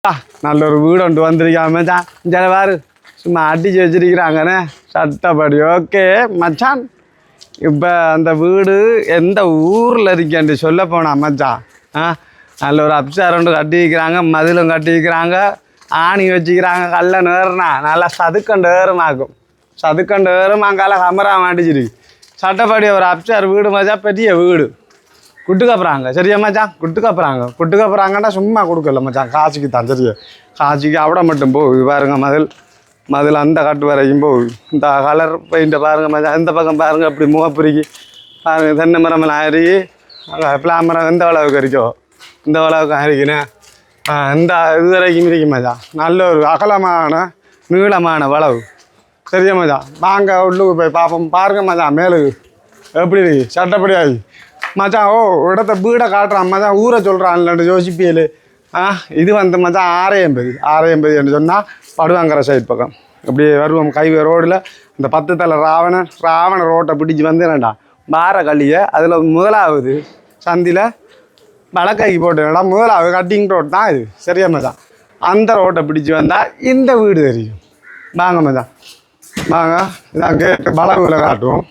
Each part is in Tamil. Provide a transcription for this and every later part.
நல்ல ஒரு வீடு ஒன்று வந்திருக்கான் மச்சான். இந்த பாரு சும்மா அடிச்சு வச்சிருக்கிறாங்கண்ணே சட்டப்படி. ஓகே மச்சான், இப்போ அந்த வீடு எந்த ஊரில் இருக்கேன்ட்டு சொல்ல போனா மச்சான். நல்ல ஒரு அப்சார் ஒன்று கட்டி வைக்கிறாங்க, மதிலும் கட்டி வைக்கிறாங்க, ஆணி வச்சுக்கிறாங்க. கல்ல நேருனா நல்லா சதுக்கண்டு ஏறுமாக்கும். சதுக்கண்டு ஏறும் அங்கால கமரா மாட்டிச்சிருக்கு. சட்டப்படி ஒரு அப்சார் வீடு மச்சான், பெரிய வீடு. குட்டுக்கப்புறாங்க சரியா மச்சான், குட்டுக்கப்புறாங்கன்னா சும்மா கொடுக்கல மச்சான், காசுக்கு தான். சரியா காசுக்கு அவிட மட்டும் போகுது பாருங்க. மதில் அந்த கட்டு வரைக்கும் போகுது. இந்த கலர் பெயிண்ட்டை பாருங்கள் மச்சான். இந்த பக்கம் பாருங்கள் அப்படி முகப்புரிக்கி பாருங்கள். தென்னை மரமெல்லாம் அருகி பிளாமரம் எந்த அளவுக்கு இருக்கோ இந்த அளவுக்கு அருகினேன். இந்த இது வரைக்கும் இருக்கும் மச்சான். நல்ல ஒரு அகலமான நீளமான வளவு. சரியா மச்சான், வாங்க உள்ளுக்கு போய் பார்ப்போம். பாருங்க மச்சான் மேலுக்கு எப்படி இருக்கு சட்டப்படியாகி மச்சான். ஓ இடத்த வீடை காட்டுறான் மச்சான், ஊரை சொல்கிறான் யோசிப்பியல். இது வந்து மச்சான் 680 என்று சொன்னால் படுவாங்கிற சைட் பக்கம் அப்படியே வருவோம். கைவே ரோடில் இந்த 10 தலை ராவண ரோட்டை பிடிச்சி வந்து என்னடா பார கல்லியை அதில் முதலாவது சந்தியில் வடக்கைக்கு போட்டு இடம் முதலாவது கட்டிங் ரோட் தான் இது. சரியா மச்சான், அந்த ரோட்டை பிடிச்சி வந்தால் இந்த வீடு தெரியும். வாங்க மச்சான் வாங்க, இதான் கேட்டு வளவுல காட்டுவோம்.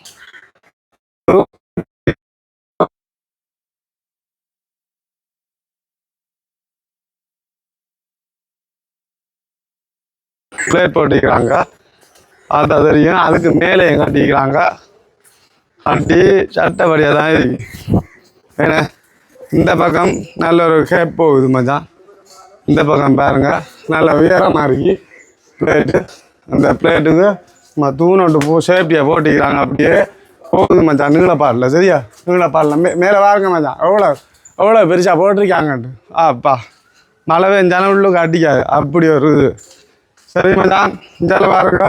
பிளேட் போட்டிக்கிறாங்க, அது தெரியும். அதுக்கு மேலே கட்டிக்கிறாங்க, கட்டி சட்டப்படியாக தான் இருக்கு. ஏன்னா இந்த பக்கம் நல்ல ஒரு கேப் போகுது மச்சான். இந்த பக்கம் பாருங்கள் நல்ல உயரமாக இருக்கு பிளேட்டு. அந்த பிளேட்டுக்கு தூணோட்டு சேஃப்டியாக போட்டிக்கிறாங்க. அப்படியே போகுது மச்சான் நீளப்பாடில். சரியா நீளப்பாடில் மேலே பாருங்க மச்சான், எவ்வளோ பெருசாக போட்டிருக்காங்கன்ட்டு. அப்பா மழை பெஞ்சாலும் உள்ளுக்கு அடிக்காது அப்படி ஒரு இது. சரி மச்சான் இந்தால பாருங்க,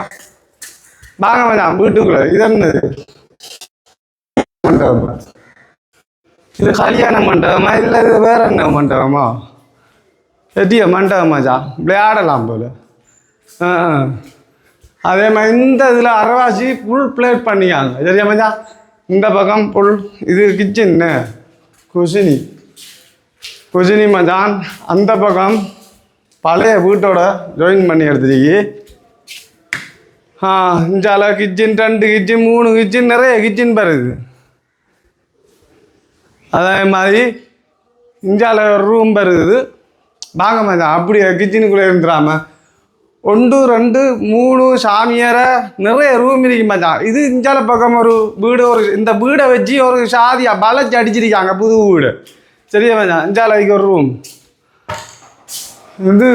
வாங்க மச்சான் வீட்டுக்குள்ள. இது என்னது மண்டபமா? இது கல்யாண மண்டபமா இல்லை இது வேற என்ன மண்டபமா? பெரிய மண்டபம் மச்சான், விளையாடலாம் போல. அதே மாதிரி இந்த இதில் அரைவாசி ஃபுல் பிளேட் பண்ணிக்காங்க. சரியா மச்சான், இந்த பக்கம் ஃபுல் இது கிச்சன்னு குசினி மச்சான். அந்த பக்கம் பழைய வீட்டோட ஜாயின் பண்ணி எடுத்துருக்கு. இஞ்சால கிச்சன் 2 கிச்சன் 3 கிச்சன் நிறைய கிச்சன் வருது. அதே மாதிரி இஞ்சால ஒரு ரூம் வருது. வாங்க மச்சான் அப்படியே கிச்சனுக்குள்ளே இருந்துடாம 1 2 3 சாமியார நிறைய ரூம் இருக்கு மச்சான். இது இஞ்சால பக்கம் ஒரு வீடு, ஒரு இந்த வீடை வச்சு ஒரு சாதியாக பலச்சு அடிச்சிருக்காங்க புது வீடு. சரியா மச்சான், இஞ்சாலைக்கு ஒரு ரூம். இது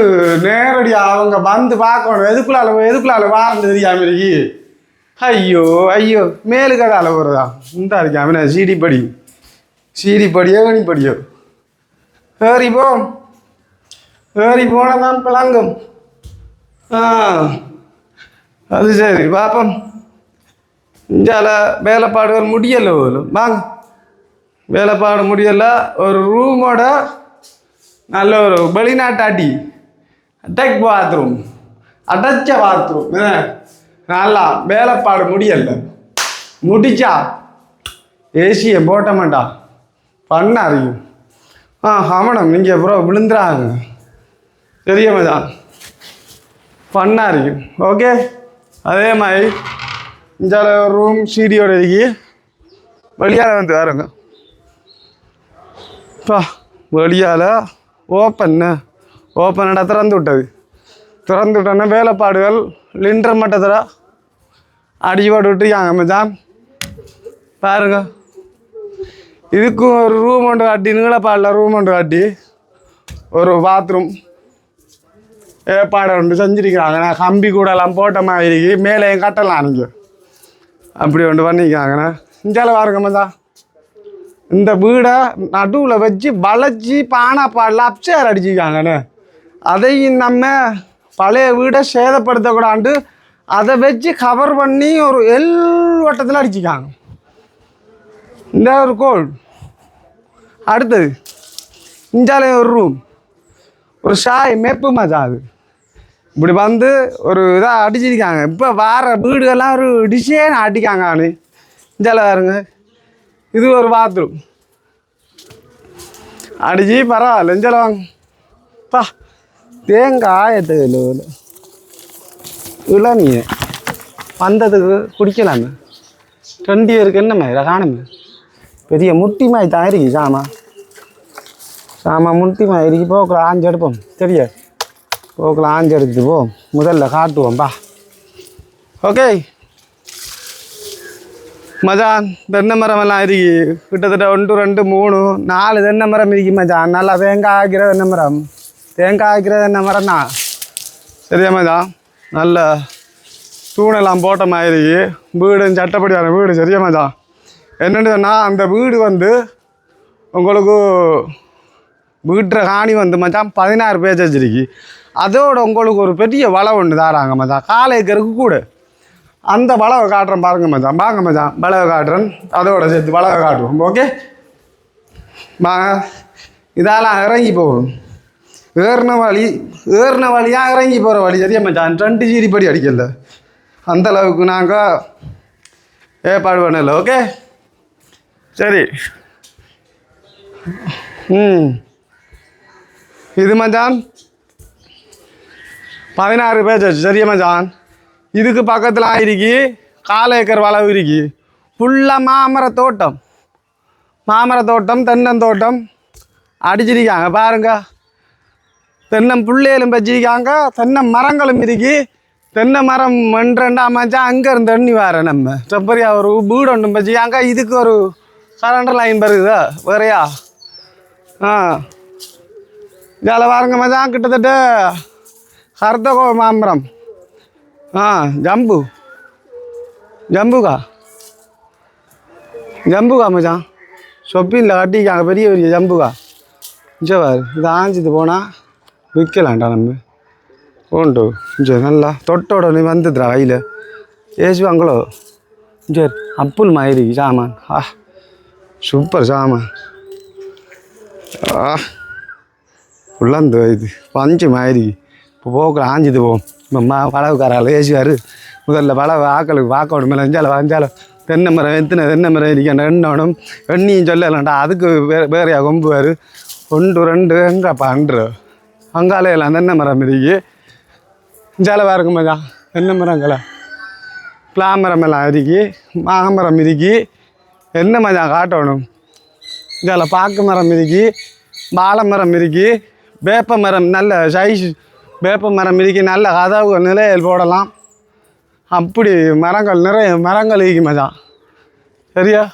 நேரடியாக அவங்க வந்து பார்க்கணும். எதுக்குள்ளால வாரந்து தெரியாம இருக்கு. ஐயோ மேலு கடால வருதா இந்த இருக்காம சீடி படியோ கணிப்படியோ ஏறி போனதான் பிளங்கும். அது சரி பாப்போம். இஞ்சால வேலைப்பாடுகள் முடியலை போலும். வாங்க வேலைப்பாடு முடியலை. ஒரு ரூமோட நல்ல ஒரு வெளிநாட்டு அட்டாச் பாத்ரூம், அடைச்ச பாத்ரூம். நல்லா வேலைப்பாடு முடியல. முடிச்சா ஏசியை போட்ட மாட்டா பண்ண அறியும். ஆமாம் நீங்கள் அப்புறம் விழுந்துறாங்க. தெரிய மாதான் பண்ண அறியும். ஓகே அதே மாதிரி இந்த ரூம் சீடியோட இருக்கு. வெளியால் வந்து பாருங்க, வெளியால் ஓப்பன் திறந்து விட்டோன்னா வேலைப்பாடுகள் லிண்டர் மட்டத்தில் அடிச்சு போட்டு விட்டுருக்காங்க மச்சான். பாருங்க இதுக்கும் ஒரு ரூம் ஒன்று காட்டி, நீளப்பாடில் ரூம் ஒன்று காட்டி ஒரு பாத்ரூம் ஏற்பாடு ஒன்று செஞ்சுருக்கிறாங்க. நான் கம்பி கூடலாம் போட்ட மாதிரி மேலேயும் கட்டலாம் நீங்கள் அப்படி ஒன்று பண்ணிக்கிறாங்கண்ணா. இந்தியாவில் பாருங்க மச்சான், இந்த வீடை நடுவில் வச்சு வளைச்சி பானாப்பாடில் அப்சேர் அடிச்சுக்காங்கண்ணே. அதையும் நம்ம பழைய வீடை சேதப்படுத்தக்கூடாண்டு அதை வச்சு கவர் பண்ணி ஒரு எல் வட்டத்தில் அடிச்சுக்காங்க. இந்த ஒரு கோல். அடுத்தது இஞ்சாலையும் ஒரு ரூம், ஒரு ஷாய் மேப்பு மச்சான். அது இப்படி வந்து ஒரு இதாக அடிச்சிருக்காங்க. இப்போ வார வீடுகள்லாம் ஒரு டிசைன் அடிக்காங்க. இஞ்சால பாருங்க, இது ஒரு பாத்ரூம் அடிச்சு பரவாயில்ல. இஞ்சால வாங்கப்பா தேங்காயத்துக்கு இளநீ வந்ததுக்கு குடிக்கலாமே 2 பேருக்கு என்ன மாதிரி காணுமே பெரிய முட்டி மாதிரி தான் இருக்கு சாமா முட்டி மாதிரி இருக்கு போக்கில் ஆஞ்சு எடுப்போம் சரியா போக்கில் ஆஞ்சு எடுத்துட்டு போ முதல்ல காட்டுவோம்பா ஓகே மச்சான் தென்னை மரமெல்லாம் இருக்கு கிட்டத்தட்ட 1 2 3 4 தென்னை மரம் இருக்கு மச்சான் நல்லா தேங்காய் ஆக்கிற தென்னை மரம் தென்னை மரம் தான் சரியா மச்சான் நல்ல தூணெல்லாம் போட்ட மாதிரி வீடு சட்டப்படியான வீடு சரியா மச்சான் என்னென்னு சொன்னால் அந்த வீடு வந்து உங்களுக்கு வீட்டுற காணி வந்து மச்சான் 16 பேஜ் வச்சிருக்கு அதோட உங்களுக்கு ஒரு பெரிய வளவு ஒன்று தாராங்க மச்சான் 4 ஏக்கருக்கு கூட அந்த வளவை காட்டுறேன் பாருங்க மச்சான் வளவை காட்டுறேன் அதோட சேர்த்து வளவை காட்டுவோம் ஓகே இதெல்லாம் இறங்கி போகணும் ஏறின வழியாக இறங்கி போகிற வழி சரியா மச்சான் 2 ஜிடி படி அடிக்கல அந்த அளவுக்கு நாங்கள் ஏற்பாடு பண்ணல ஓகே சரி இது மச்சான் 16 பேஜ் சரியா மச்சான் இதுக்கு பக்கத்தில் ஆயிருக்கு 4 ஏக்கர் வளவு இருக்கு ஃபுல்லாக மாமரத்தோட்டம் தென்னந்தோட்டம் அடிச்சிருக்காங்க பாருங்க தென்னம் புள்ளையிலும் வச்சிருக்காங்க தென்னை மரங்களும் இருக்கு தென்னை மரம் 2 மச்சான் அங்கேருந்து தண்ணி வர நம்ம செப்பரியா ஒரு வீடு ஒன்றும் வச்சுக்காங்க இதுக்கு ஒரு கரண்ட் லைன் வருகுதா வேறையா இதில் பாருங்க மச்சான் கிட்டத்தட்ட கருத்தகோ மாமரம் ஜம்புகா மச்சான் ஷொப்பிங்கில் கட்டிக்காங்க பெரிய ஜம்புகா பாரு இது ஆஞ்சிட்டு போனால் விற்கலாம்டா நம்ம உண்டு சரி நல்லா தொட்டோட நீ வந்துடுறா கையில் ஏசுவாங்களோ சரி அப்புல் மாதிரி சாமான் சூப்பர் சாமான் உள்ளந்து இது பஞ்சு மாதிரி இப்போ போக்கில் ஆஞ்சிட்டு போவோம் இப்போ பழவுக்காரால் ஏசுவார் முதல்ல பழவை ஆக்களுக்கு வாக்கோடு மேலே வஞ்சாலும் தென்னை மரம் தென்னை மரம் இருக்கேன் எண்ணியும் சொல்லலாம்டா அதுக்கு வேறையா கொம்புவார் 1 2 எங்கப்பா அங்காலையெல்லாம் தென்னை மரம் இருக்கு ஜாலவாக இருக்கும் மச்சான் தென்னை மரங்களா பிளாமரம் எல்லாம் இருக்கு மாமரம் இருக்கு என்ன மச்சான் காட்டணும் இதில் பாக்கு மரம் இருக்கு வாழை மரம் இருக்கு வேப்ப மரம் நல்ல சைஸ் வேப்ப மரம் இருக்கு நல்ல கதவு நிலையில் போடலாம் அப்படி மரங்கள் நிறைய மரங்கள் இருக்கு மச்சான் சரியா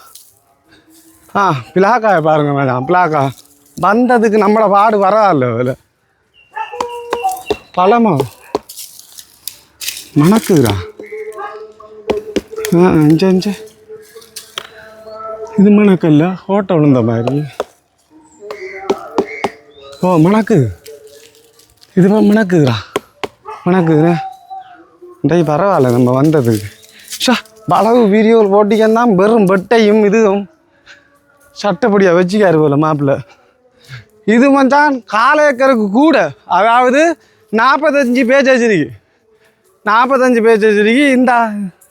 பிளாக்காயை பாருங்க மச்சான் பிளாக்கா வந்ததுக்கு நம்மளை பாடு வராது அதில் பழமா மணக்குதுடா அஞ்சு இது மணக்கல்ல ஓட்ட விழுந்த மாதிரி மணக்குது இது மணக்குதுண்ணே டேய் பரவாயில்ல நம்ம வந்ததுக்கு வளவு வீடியோ போட்டிக்கன்னா வெறும் வெட்டையும் இதுவும் சட்டப்படியாக வச்சுக்காரு போல மாப்பிள்ள இது மச்சான் 4 ஏக்கருக்கு கூட அதாவது 45 பேஜ் வச்சிருக்கு 45 பேஜ் வச்சிருக்கு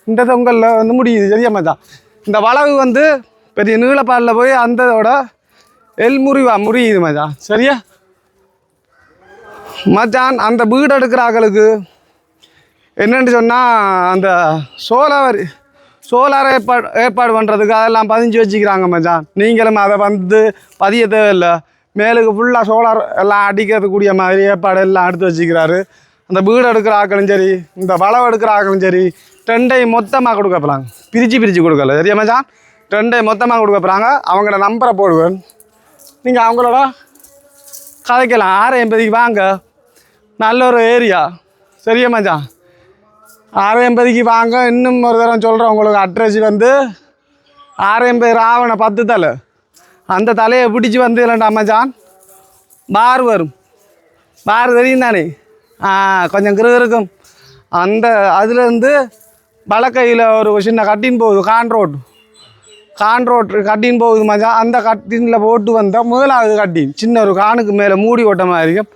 இந்த தொங்கலில் வந்து முடியுது சரியா மச்சான் இந்த வளவு வந்து பெரிய நீளப்பாடில் போய் அந்தோட முடியுது மச்சான் சரியா மச்சான் அந்த வீடு எடுக்கிற ஆக்களுக்கு என்னென்னு சொன்னால் அந்த சோலார் ஏற்பாடு பண்ணுறதுக்கு அதெல்லாம் பதிஞ்சு வச்சுக்கிறாங்க மச்சான் நீங்களும் அதை வந்து பதிய தேவையில்லை மேலுக்கு ஃபுல்லாக சோலார் எல்லாம் அடிக்கிறதுக்கூடிய மாதிரி ஏற்பாடு எல்லாம் எடுத்து வச்சுக்கிறாரு அந்த வீடு எடுக்கிற ஆக்களும் சரி இந்த வளவு எடுக்கிற ஆக்களும் சரி 2ஐயும் மொத்தமாக கொடுக்க போகிறாங்க பிரித்து கொடுக்கல சரியா மச்சான் 2ஐயும் மொத்தமாக கொடுக்க போகிறாங்க அவங்களோட நம்பரை போடுவேன் நீங்கள் அவங்களோட கதைக்கலாம் 6:80 வாங்க நல்ல ஒரு ஏரியா சரியா மச்சான் 6:80 வாங்க இன்னும் ஒரு தரம் சொல்கிறேன் உங்களுக்கு அட்ரஸ் வந்து 6:80 ராவண 10 தலை அந்த தலையை பிடிச்சி வந்து இல்லைண்டா மச்சான் பார் வரும் பார் தெரியும் தானே கொஞ்சம் இருக்கும் அந்த அதுலேருந்து வலக்கையில் ஒரு சின்ன கட்டின் போகுது கான் ரோட் கட்டின் போகுது மச்சான் அந்த கட்டினில் போட்டு வந்தால் முதலாவது கட்டின் சின்ன ஒரு கானுக்கு மேலே மூடி ஓட்ட மாதிரி இருக்கும்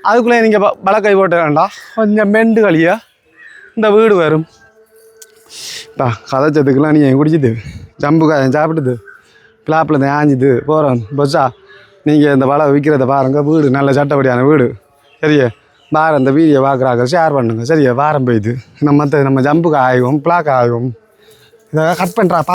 அதுக்குள்ளே நீங்கள் வலக்கை போட்ட வேண்டாம் கொஞ்சம் மெண்டு களியாக இந்த வீடு வரும் கதைச்சதுக்கெல்லாம் நீங்கள் குடிச்சிது ஜம்பு காயம் சாப்பிடுது பிளாப்பில் ஆஞ்சிது போகிறோம் பஸ்ஸா நீங்கள் இந்த வலை விற்கிறத பாருங்கள் வீடு நல்ல சட்டப்படியான வீடு சரியா வாரம் இந்த வீடியோ பார்க்குறாங்க ஷேர் பண்ணுங்க சரியா வாரம் போயிது நம்ம ஜம்புக்கு ஆகும் பிளாக் ஆகும் இதை கட் பண்ணுறா